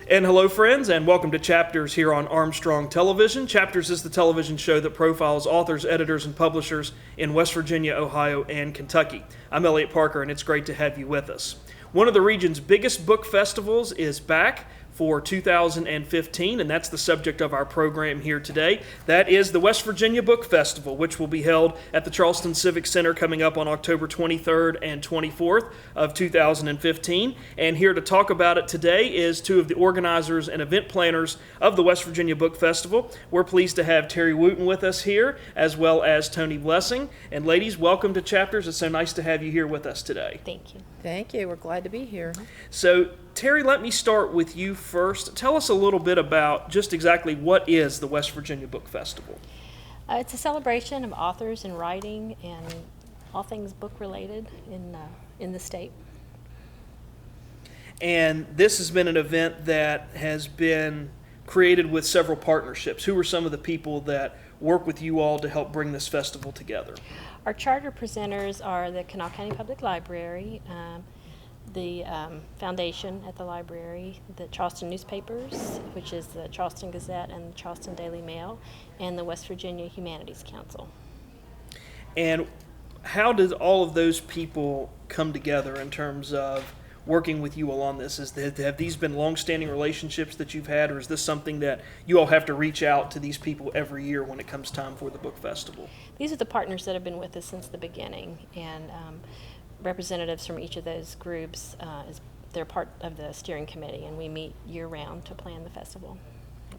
And hello, friends, and welcome to Chapters here on Armstrong Television. Chapters is the television show that profiles authors, editors, and publishers in West Virginia, Ohio, and Kentucky. I'm Eliot Parker, and it's great to have you with us. One of the region's biggest book festivals is back for 2015, and that's the subject of our program here today. That is the West Virginia Book Festival, which will be held at the Charleston Civic Center coming up on October 23rd and 24th of 2015. And here to talk about it today is two of the organizers and event planners of the West Virginia Book Festival. We're pleased to have Terry Wooten with us here, as well as Toni Blessing. And ladies, welcome to Chapters. It's so nice to have you here with us today. Thank you. Thank you. We're glad to be here. So, Terry, let me start with you first. Tell us a little bit about just exactly what is the West Virginia Book Festival. It's a celebration of authors and writing and all things book related in the state. And this has been an event that has been created with several partnerships. Who are some of the people that work with you all to help bring this festival together? Our charter presenters are the Kanawha County Public Library, the foundation at the library, the Charleston newspapers, which is the Charleston Gazette and the Charleston Daily Mail, and the West Virginia Humanities Council. And how did all of those people come together in terms of working with you all on this? Have these been long-standing relationships that you've had, or is this something that you all have to reach out to these people every year when it comes time for the book festival? These are the partners that have been with us since the beginning, and representatives from each of those groups, they're part of the steering committee, and we meet year-round to plan the festival.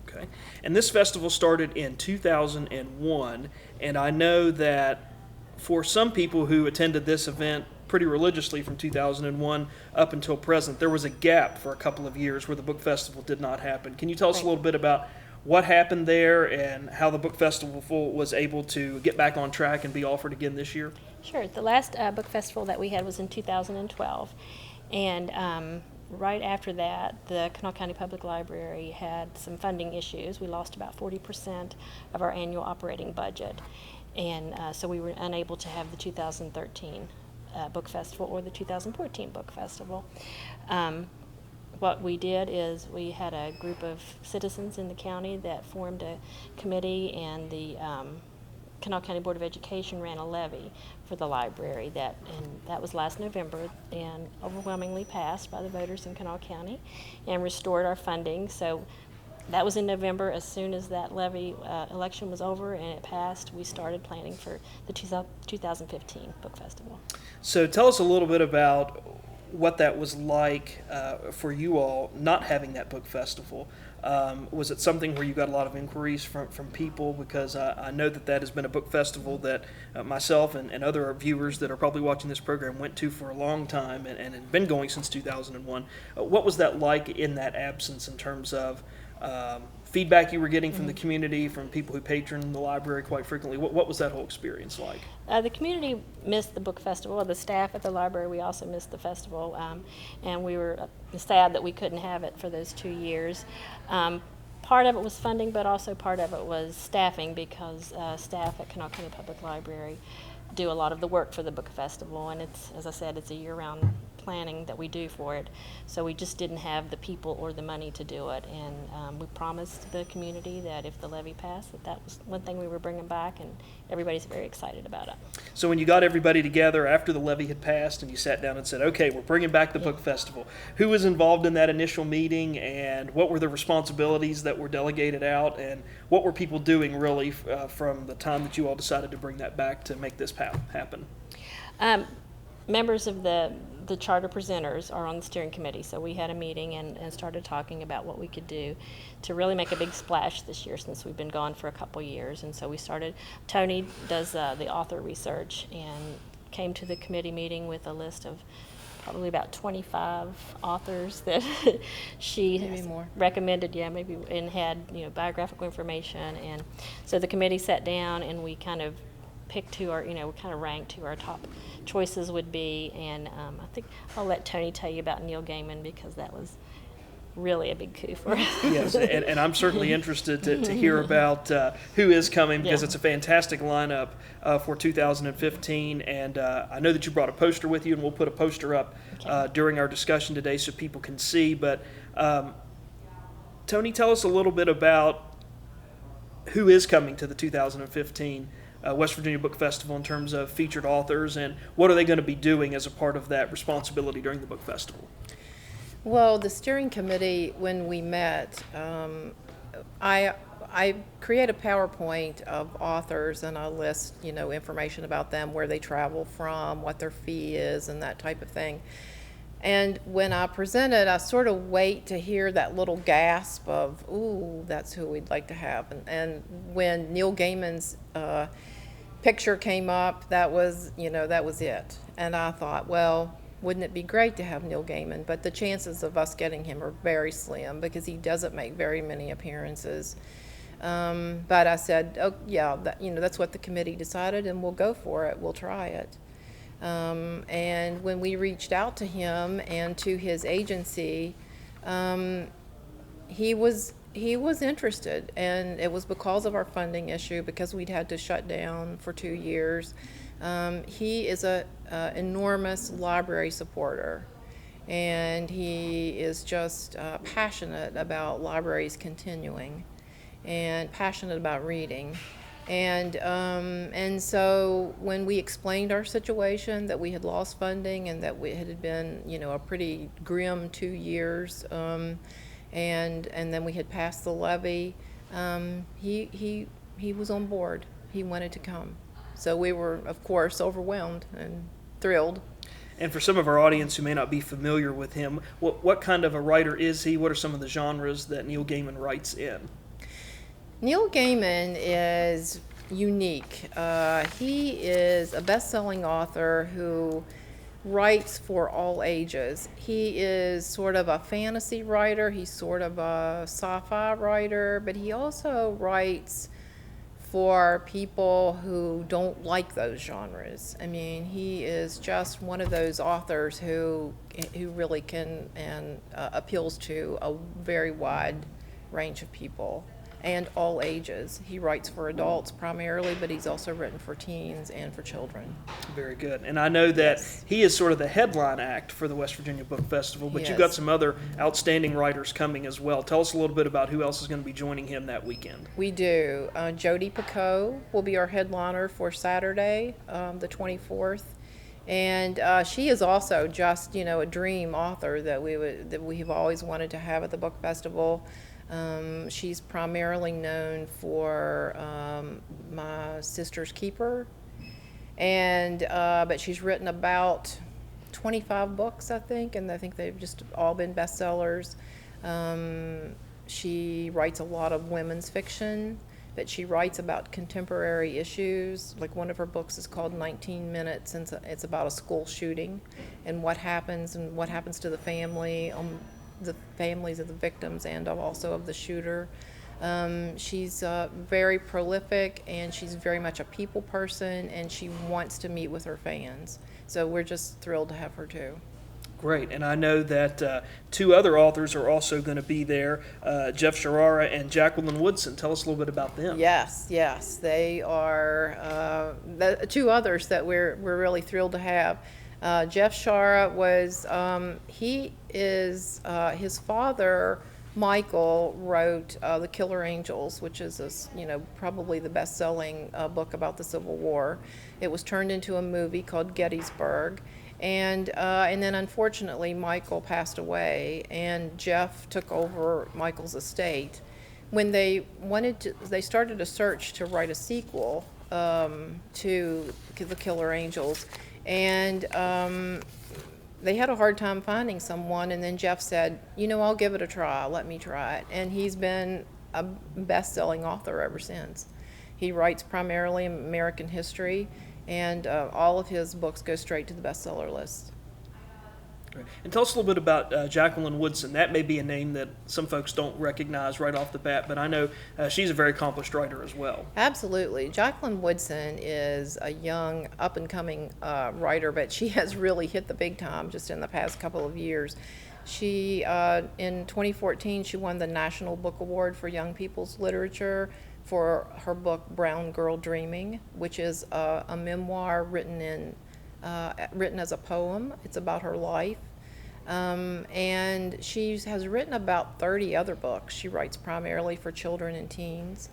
Okay. And this festival started in 2001, and I know that for some people who attended this event pretty religiously from 2001 up until present, there was a gap for a couple of years where the book festival did not happen. Can you tell us a little bit about what happened there and how the book festival was able to get back on track and be offered again this year? Sure. The last book festival that we had was in 2012, and right after that, the Kanawha County Public Library had some funding issues. We lost about 40% of our annual operating budget, and so we were unable to have the 2013 book festival or the 2014 book festival. What we did is we had a group of citizens in the county that formed a committee, and the Kanawha County Board of Education ran a levy for the library and that was last November, and overwhelmingly passed by the voters in Kanawha County and restored our funding. So that was in November. As soon as that levy election was over and it passed, we started planning for the 2015 book festival. So tell us a little bit about what that was like for you all not having that book festival. Was it something where you got a lot of inquiries from people? Because I know that has been a book festival that myself and other viewers that are probably watching this program went to for a long time and had been going since 2001. What was that like in that absence in terms of feedback you were getting from the community, from people who patron the library quite frequently? What was that whole experience like? The community missed the book festival. The staff at the library, we also missed the festival, and we were sad that we couldn't have it for those 2 years. Part of it was funding, but also part of it was staffing, because staff at Kanawha County Public Library do a lot of the work for the book festival, and it's, as I said, it's a year-round planning that we do for it. So we just didn't have the people or the money to do it, and we promised the community that if the levy passed, that was one thing we were bringing back, and everybody's very excited about it. So when you got everybody together after the levy had passed and you sat down and said, okay, we're bringing back the book festival, who was involved in that initial meeting, and what were the responsibilities that were delegated out, and what were people doing really from the time that you all decided to bring that back to make this happen? Members of the charter presenters are on the steering committee, so we had a meeting and started talking about what we could do to really make a big splash this year, since we've been gone for a couple years. And so we started, Toni does the author research, and came to the committee meeting with a list of probably about 25 authors that she recommended, maybe, and had biographical information. And so the committee sat down and we kind of picked who our, we kind of ranked who our top choices would be, and I think I'll let Toni tell you about Neil Gaiman, because that was really a big coup for us. Yes, and I'm certainly interested to hear about who is coming, because it's a fantastic lineup for 2015, and I know that you brought a poster with you, and we'll put a poster up during our discussion today so people can see, but Toni, tell us a little bit about who is coming to the 2015 West Virginia Book Festival in terms of featured authors, and what are they going to be doing as a part of that responsibility during the book festival? Well, the steering committee, when we met, I create a PowerPoint of authors and I list, information about them, where they travel from, what their fee is, and that type of thing. And when I present it, I sort of wait to hear that little gasp of, ooh, that's who we'd like to have. And when Neil Gaiman's picture came up, that was it. And I thought, well, wouldn't it be great to have Neil Gaiman? But the chances of us getting him are very slim because he doesn't make very many appearances. But I said, oh yeah, that's what the committee decided, and we'll go for it. We'll try it. And when we reached out to him and to his agency, he was interested, and it was because of our funding issue, because we'd had to shut down for 2 years. He is a enormous library supporter, and he is just passionate about libraries continuing, and passionate about reading. And so when we explained our situation, that we had lost funding and that it had been, a pretty grim 2 years, and then we had passed the levy, he was on board. He wanted to come. So we were, of course, overwhelmed and thrilled. And for some of our audience who may not be familiar with him, what kind of a writer is he? What are some of the genres that Neil Gaiman writes in? Neil Gaiman is unique. He is a best-selling author who writes for all ages. He is sort of a fantasy writer, he's sort of a sci-fi writer, but he also writes for people who don't like those genres. I mean, he is just one of those authors who really can and appeals to a very wide range of people and all ages. He writes for adults primarily, but he's also written for teens and for children. Very good. And I know that Yes. he is sort of the headline act for the West Virginia Book Festival, but you've got Yes. some other outstanding writers coming as well. Tell us a little bit about who else is going to be joining him that weekend. We do. Jodi Picoult will be our headliner for Saturday, the 24th. And she is also just, a dream author that we've always wanted to have at the book festival. She's primarily known for My Sister's Keeper, and but she's written about 25 books, I think, and I think they've just all been bestsellers. She writes a lot of women's fiction, but she writes about contemporary issues. Like one of her books is called 19 Minutes, and it's about a school shooting and what happens to the family. The families of the victims and also of the shooter. She's very prolific, and she's very much a people person, and she wants to meet with her fans. So we're just thrilled to have her too. Great. And I know that two other authors are also going to be there, Jeff Sharara and Jacqueline Woodson. Tell us a little bit about them. Yes, they are the two others that we're really thrilled to have. Jeff Shara was, his father, Michael, wrote The Killer Angels, which is, probably the best-selling book about the Civil War. It was turned into a movie called Gettysburg. And then unfortunately, Michael passed away, and Jeff took over Michael's estate. When they started a search to write a sequel to The Killer Angels. And they had a hard time finding someone, and then Jeff said, I'll give it a try, let me try it. And he's been a best-selling author ever since. He writes primarily American history, and all of his books go straight to the bestseller list. Great. And tell us a little bit about Jacqueline Woodson. That may be a name that some folks don't recognize right off the bat, but I know she's a very accomplished writer as well. Absolutely. Jacqueline Woodson is a young, up-and-coming writer, but she has really hit the big time just in the past couple of years. She, in 2014, she won the National Book Award for Young People's Literature for her book Brown Girl Dreaming, which is a memoir written as a poem. It's about her life. And she has written about 30 other books. She writes primarily for children and teens.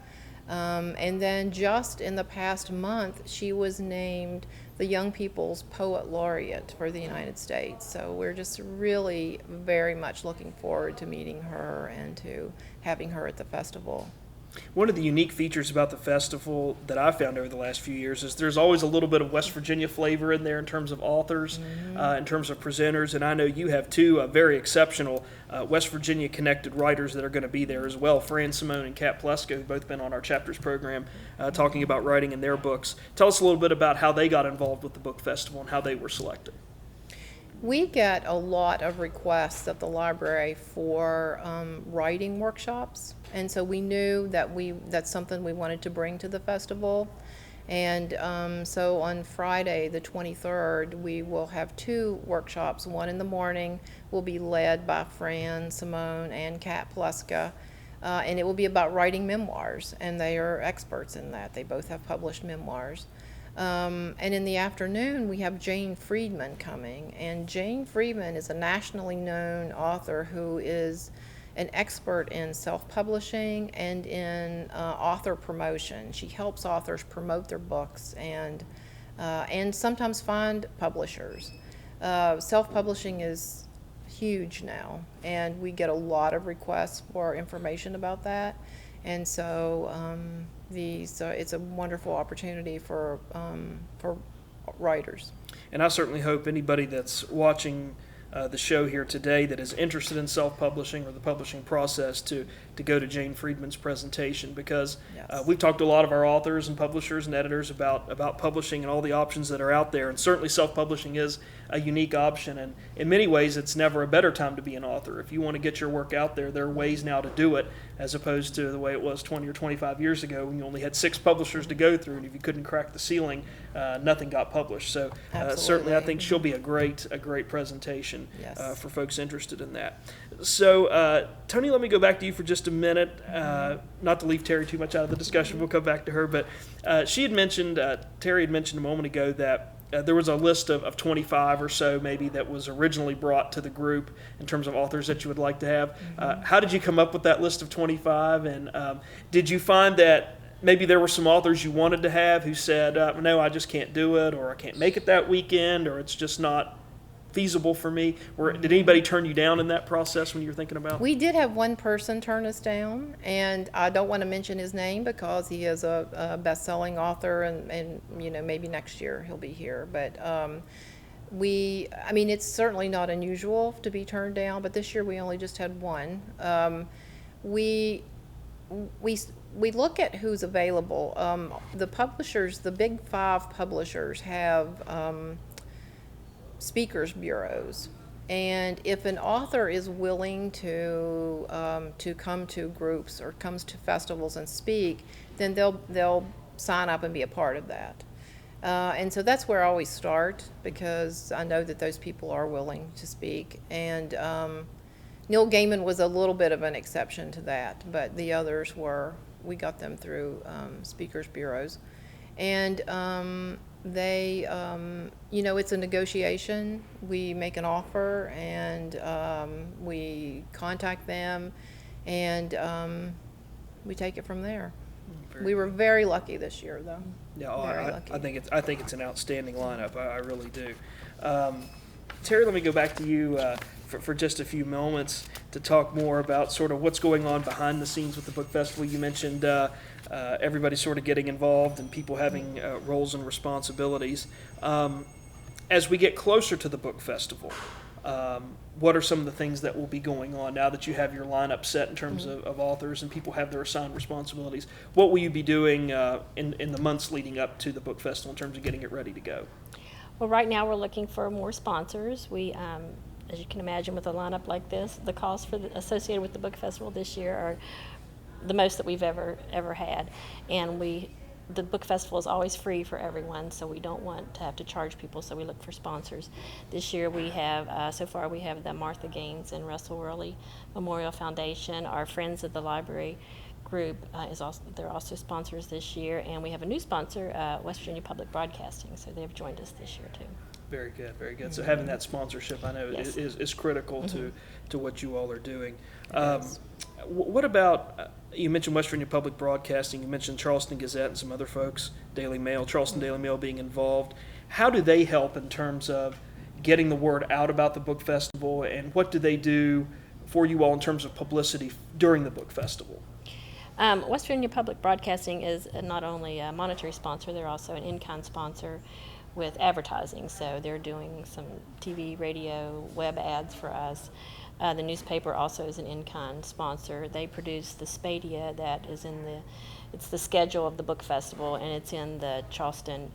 And then just in the past month, she was named the Young People's Poet Laureate for the United States. So we're just really very much looking forward to meeting her and to having her at the festival. One of the unique features about the festival that I've found over the last few years is there's always a little bit of West Virginia flavor in there in terms of authors, in terms of presenters, and I know you have two very exceptional West Virginia connected writers that are going to be there as well, Fran Simone and Kat Plesko, who've both been on our chapters program talking about writing in their books. Tell us a little bit about how they got involved with the book festival and how they were selected. We get a lot of requests at the library for writing workshops, and so we knew that that's something we wanted to bring to the festival. And so on Friday, the 23rd, we will have two workshops. One in the morning will be led by Fran Simone and Kat Plesko, and it will be about writing memoirs, and they are experts in that. They both have published memoirs. And in the afternoon, we have Jane Friedman coming, and Jane Friedman is a nationally known author who is an expert in self-publishing and in author promotion. She helps authors promote their books and sometimes find publishers. Self-publishing is huge now, and we get a lot of requests for information about that. And so it's a wonderful opportunity for writers. And I certainly hope anybody that's watching the show here today that is interested in self-publishing or the publishing process to go to Jane Friedman's presentation, because Yes. we've talked to a lot of our authors and publishers and editors about publishing and all the options that are out there, and certainly self-publishing is a unique option, and in many ways it's never a better time to be an author. If you want to get your work out there, there are ways now to do it as opposed to the way it was 20 or 25 years ago when you only had 6 publishers to go through, and if you couldn't crack the ceiling, nothing got published. So certainly I think she'll be a great presentation Yes. for folks interested in that. So Toni, let me go back to you for just a minute, not to leave Terry too much out of the discussion. We'll come back to her, but she had mentioned, Terry had mentioned a moment ago that there was a list of 25 or so maybe that was originally brought to the group in terms of authors that you would like to have. How did you come up with that list of 25, and did you find that maybe there were some authors you wanted to have who said, no, I just can't do it, or I can't make it that weekend, or it's just not feasible for me? Or did anybody turn you down in that process when you were thinking about? We did have one person turn us down, and I don't want to mention his name because he is a best-selling author, and maybe next year he'll be here. But it's certainly not unusual to be turned down, but this year we only just had one. We look at who's available. The publishers, the big 5 publishers, have speakers bureaus, and if an author is willing to come to groups or comes to festivals and speak, then they'll sign up and be a part of that. And so that's where I always start, because I know that those people are willing to speak. And Neil Gaiman was a little bit of an exception to that, but the others we got them through speakers bureaus. And it's a negotiation. We make an offer, and we contact them, and we take it from there. We were very lucky this year, though. Yeah, I think it's an outstanding lineup. I really do. Terry, let me go back to you for just a few moments to talk more about sort of what's going on behind the scenes with the book festival. You mentioned everybody sort of getting involved and people having roles and responsibilities. As we get closer to the book festival, what are some of the things that will be going on now that you have your lineup set in terms of authors and people have their assigned responsibilities? What will you be doing in the months leading up to the book festival in terms of getting it ready to go? Well, right now we're looking for more sponsors. We, as you can imagine, with a lineup like this, the costs associated with the book festival this year are the most that we've ever had, and the book festival is always free for everyone, so we don't want to have to charge people, so we look for sponsors. This year we have, so far we have the Martha Gaines and Russell Worley Memorial Foundation. Our Friends of the Library group they're also sponsors this year, and we have a new sponsor, West Virginia Public Broadcasting, so they've joined us this year too. Very good, very good. So having that sponsorship, I know, Yes. is critical to what you all are doing. is. What about, you mentioned West Virginia Public Broadcasting, you mentioned Charleston Gazette and some other folks, Daily Mail, Charleston Daily Mail being involved. How do they help in terms of getting the word out about the book festival, and what do they do for you all in terms of publicity during the book festival? West Virginia Public Broadcasting is not only a monetary sponsor, they're also an in-kind sponsor with advertising. So they're doing some TV, radio, web ads for us. The newspaper also is an in-kind sponsor. They produce the Spadia that is it's the schedule of the book festival, and it's in the Charleston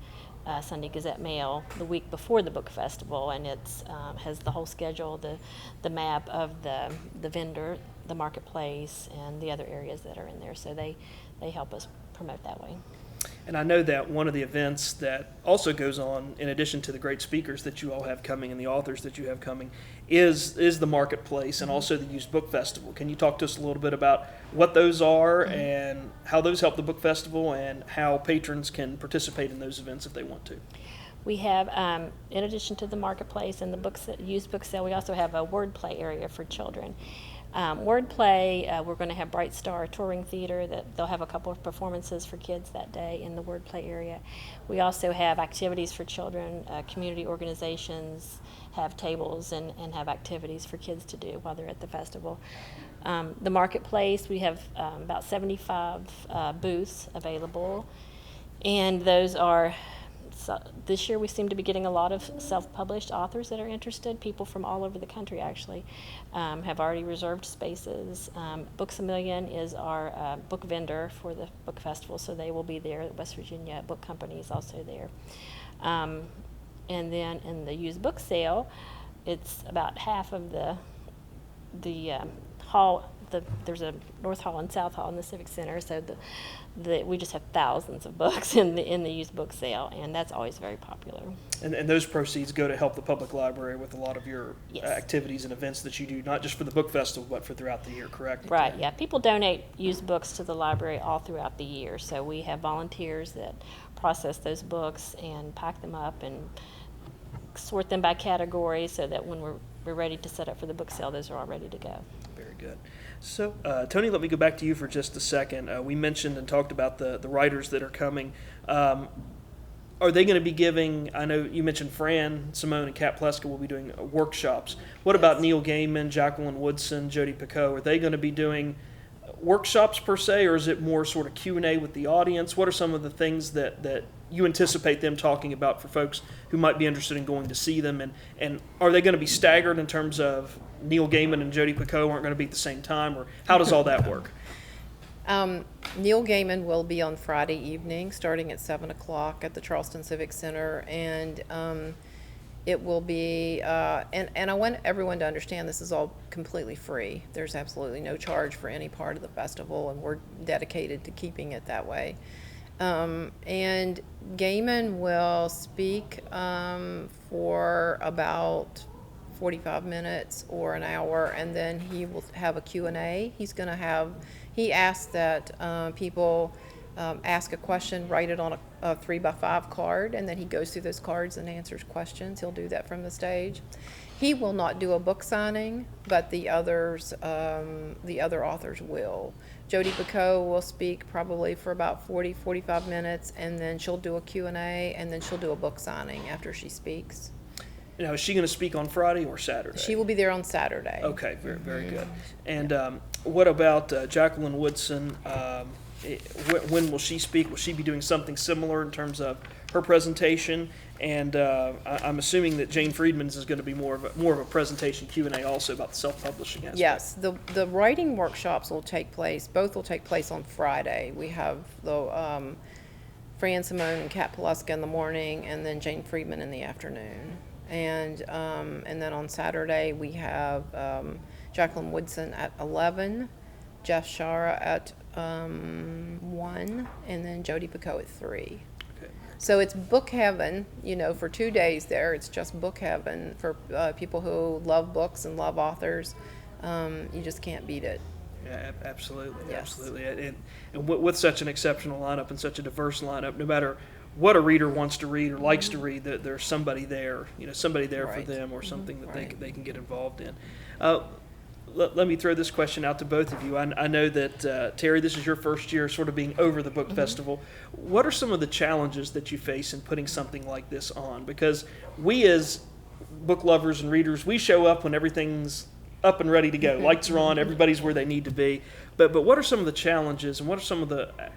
Sunday Gazette Mail the week before the book festival, and it's has the whole schedule, the map of the vendor, the marketplace, and the other areas that are in there. So they help us promote that way. And I know that one of the events that also goes on, in addition to the great speakers that you all have coming and the authors that you have coming, is the marketplace and also the Used Book Festival. Can you talk to us a little bit about what those are and how those help the book festival and how patrons can participate in those events if they want to? We have, in addition to the marketplace and the used book sale, we also have a wordplay area for children. Wordplay, we're going to have Bright Star Touring Theater, that they'll have a couple of performances for kids that day in the wordplay area. We also have activities for children. Community organizations have tables and have activities for kids to do while they're at the festival. The marketplace, we have about 75 booths available, and those are, this year we seem to be getting a lot of self-published authors that are interested. People from all over the country actually have already reserved spaces. Books A Million is our book vendor for the book festival, so they will be there. The West Virginia Book Company is also there. And then in the used book sale, it's about half of the hall. There's a North Hall and South Hall in the Civic Center, so we just have thousands of books in the used book sale, and that's always very popular. And those proceeds go to help the public library with a lot of your Yes. activities and events that you do, not just for the book festival, but for throughout the year, correct? Right, yeah. People donate used books to the library all throughout the year, so we have volunteers that process those books and pack them up and sort them by category so that when we're ready to set up for the book sale, those are all ready to go. Very good. So, Toni, let me go back to you for just a second. We mentioned and talked about the writers that are coming. Are they going to be giving, I know you mentioned Fran Simone and Kat Pleska will be doing workshops. What about Neil Gaiman, Jacqueline Woodson, Jodi Picoult? Are they going to be doing workshops per se, or is it more sort of Q&A with the audience? What are some of the things that you anticipate them talking about for folks who might be interested in going to see them? And are they going to be staggered in terms of Neil Gaiman and Jodi Picoult aren't going to be at the same time, or how does all that work? Neil Gaiman will be on Friday evening, starting at 7 o'clock at the Charleston Civic Center, and it will be, and I want everyone to understand this is all completely free. There's absolutely no charge for any part of the festival, and we're dedicated to keeping it that way. And Gaiman will speak for about 45 minutes or an hour, and then he will have a Q&A. He asks that people ask a question, write it on a 3x5 card, and then he goes through those cards and answers questions. He'll do that from the stage. He will not do a book signing, but the other authors will. Jodi Picoult will speak probably for about 45 minutes, and then she'll do a Q&A, and then she'll do a book signing after she speaks. Now, is she going to speak on Friday or Saturday? She will be there on Saturday. Okay, very, very good. And what about Jacqueline Woodson? When will she speak? Will she be doing something similar in terms of her presentation? And I'm assuming that Jane Friedman's is going to be more of a presentation Q&A also about the self-publishing aspect. Yes, the writing workshops will take place. Both will take place on Friday. We have the Fran Simone and Kat Pleska in the morning, and then Jane Friedman in the afternoon. And then on Saturday we have Jacqueline Woodson at 11, Jeff Shara at 1, and then Jodi Picoult at 3. Okay. So it's book heaven, for 2 days there. It's just book heaven for people who love books and love authors. You just can't beat it. Yeah, absolutely, Yes. absolutely. And with such an exceptional lineup and such a diverse lineup, no matter what a reader wants to read or likes to read, that there's somebody there, somebody there for Right. them, or something that Right. they can get involved in. Let me throw this question out to both of you. I know that, Terry, this is your first year sort of being over the book festival. What are some of the challenges that you face in putting something like this on? Because we as book lovers and readers, we show up when everything's up and ready to go. Lights are on, everybody's where they need to be. But what are some of the challenges, and what are some of the, I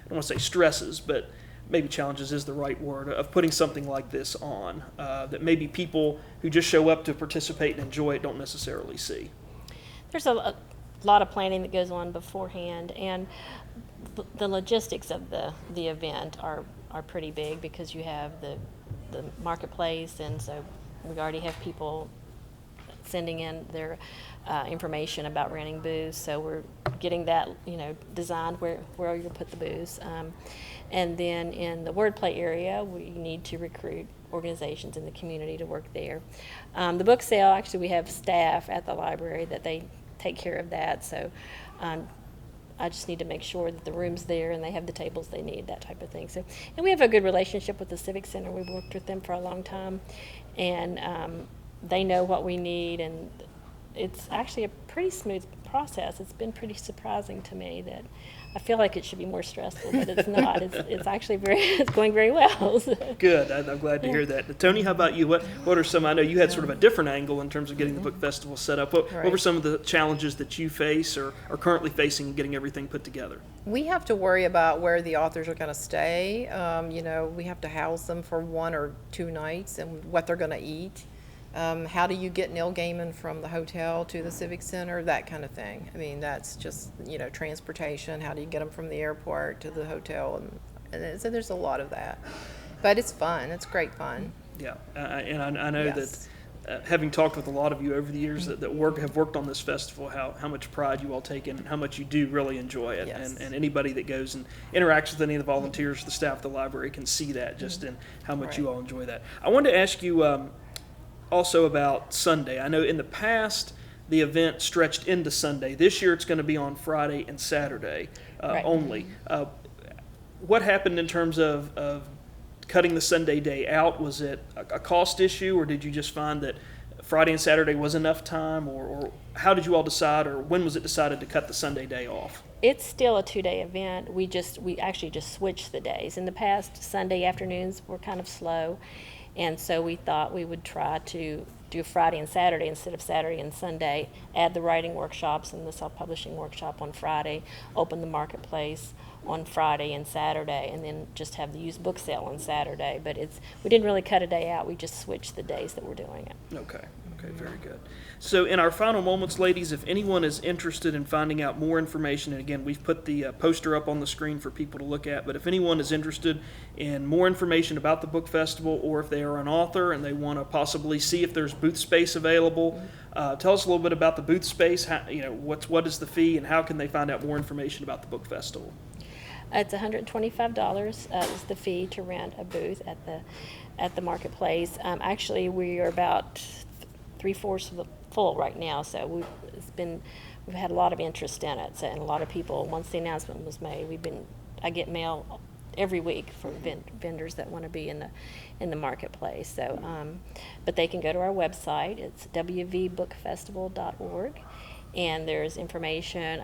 don't want to say stresses, but maybe challenges is the right word, of putting something like this on, that maybe people who just show up to participate and enjoy it don't necessarily see? There's a lot of planning that goes on beforehand, and the logistics of the event are pretty big, because you have the marketplace, and so we already have people sending in their information about renting booths, so we're getting that designed where you'll put the booths. And then in the wordplay area, we need to recruit organizations in the community to work there. The book sale, actually, we have staff at the library that they take care of that, so I just need to make sure that the room's there and they have the tables they need, that type of thing. So, and we have a good relationship with the Civic Center. We've worked with them for a long time, and they know what we need, and it's actually a pretty smooth process. It's been pretty surprising to me that I feel like it should be more stressful, but it's not. It's actually it's going very well. So. Good. I'm glad to hear that. Toni, how about you? What are some? I know you had sort of a different angle in terms of getting the book festival set up. What were some of the challenges that you face or are currently facing in getting everything put together? We have to worry about where the authors are going to stay. We have to house them for 1 or 2 nights, and what they're going to eat. How do you get Neil Gaiman from the hotel to the Civic Center? That kind of thing. I mean, that's just, transportation. How do you get them from the airport to the hotel? And so there's a lot of that. But it's fun. It's great fun. Yeah, and I know Yes. that having talked with a lot of you over the years that have worked on this festival, how much pride you all take in, and how much you do really enjoy it. Yes. And anybody that goes and interacts with any of the volunteers, the staff of the library, can see that just in how much you all enjoy that. I wanted to ask you also about Sunday. I know in the past the event stretched into Sunday. This year it's going to be on Friday and Saturday only. What happened in terms of cutting the Sunday day out? Was it a cost issue, or did you just find that Friday and Saturday was enough time, or how did you all decide, or when was it decided to cut the Sunday day off? It's still a 2-day event. We actually just switched the days. In the past, Sunday afternoons were kind of slow, and so we thought we would try to do Friday and Saturday instead of Saturday and Sunday, add the writing workshops and the self-publishing workshop on Friday, open the marketplace on Friday and Saturday, and then just have the used book sale on Saturday. But we didn't really cut a day out. We just switched the days that we're doing it. Okay, very good. So in our final moments, ladies, if anyone is interested in finding out more information, and again, we've put the poster up on the screen for people to look at, but if anyone is interested in more information about the book festival, or if they are an author and they want to possibly see if there's booth space available, tell us a little bit about the booth space. What is the fee, and how can they find out more information about the book festival? It's $125 is the fee to rent a booth at the marketplace. Actually, we are about 3/4 full right now, so we've had a lot of interest in it. So, and a lot of people, once the announcement was made, I get mail every week from vendors that want to be in the marketplace. So, but they can go to our website. It's wvbookfestival.org. And there's information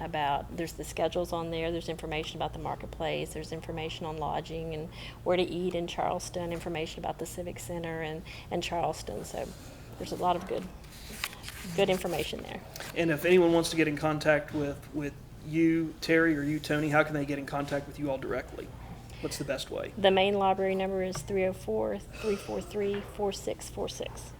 there's the schedules on there, there's information about the marketplace, there's information on lodging and where to eat in Charleston, information about the Civic Center and Charleston. So there's a lot of good information there. And if anyone wants to get in contact with you, Terry, or you, Toni, how can they get in contact with you all directly? What's the best way? The main library number is 304-343-4646.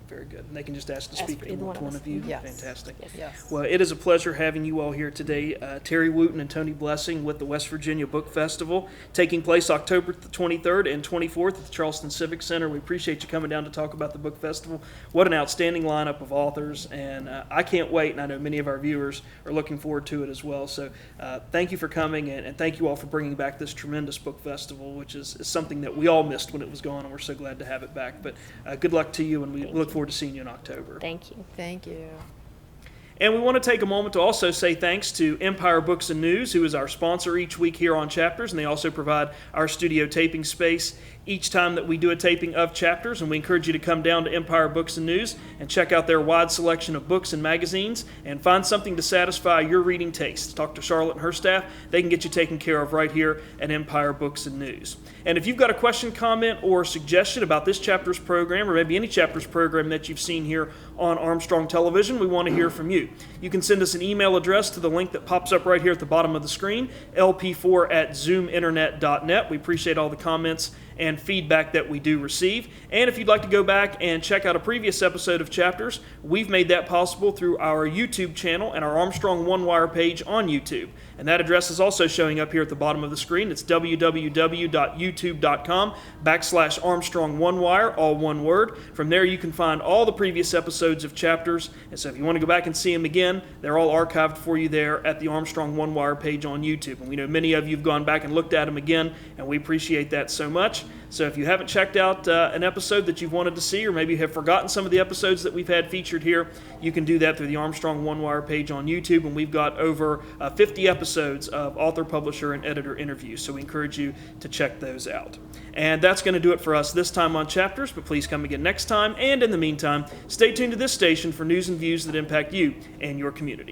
Very good. And they can just ask to speak to one of you? Yes. Fantastic. Yes. Well, it is a pleasure having you all here today. Terry Wooten and Toni Blessing with the West Virginia Book Festival, taking place October 23rd and 24th at the Charleston Civic Center. We appreciate you coming down to talk about the book festival. What an outstanding lineup of authors, and I can't wait, and I know many of our viewers are looking forward to it as well. So thank you for coming, and thank you all for bringing back this tremendous book festival, which is something that we all missed when it was gone, and we're so glad to have it back. But good luck to you, and we look forward to seeing you in October. Thank you. Thank you. And we want to take a moment to also say thanks to Empire Books and News, who is our sponsor each week here on Chapters, and they also provide our studio taping space each time that we do a taping of Chapters. And we encourage you to come down to Empire Books and News and check out their wide selection of books and magazines and find something to satisfy your reading tastes. Talk to Charlotte and her staff. They can get you taken care of right here at Empire Books and News. And if you've got a question, comment, or suggestion about this Chapters program, or maybe any Chapters program that you've seen here on Armstrong Television, we want to hear from you. You can send us an email address to the link that pops up right here at the bottom of the screen, lp4@zoominternet.net. We appreciate all the comments and feedback that we do receive. And if you'd like to go back and check out a previous episode of Chapters, we've made that possible through our YouTube channel and our Armstrong One Wire page on YouTube. And that address is also showing up here at the bottom of the screen. It's www.youtube.com/Armstrong One Wire, all one word. From there you can find all the previous episodes of Chapters. And so if you want to go back and see them again, they're all archived for you there at the Armstrong One Wire page on YouTube. And we know many of you have gone back and looked at them again, and we appreciate that so much. So if you haven't checked out an episode that you've wanted to see, or maybe you have forgotten some of the episodes that we've had featured here, you can do that through the Armstrong One Wire page on YouTube. And we've got over 50 episodes of author, publisher, and editor interviews. So we encourage you to check those out. And that's going to do it for us this time on Chapters, but please come again next time. And in the meantime, stay tuned to this station for news and views that impact you and your community.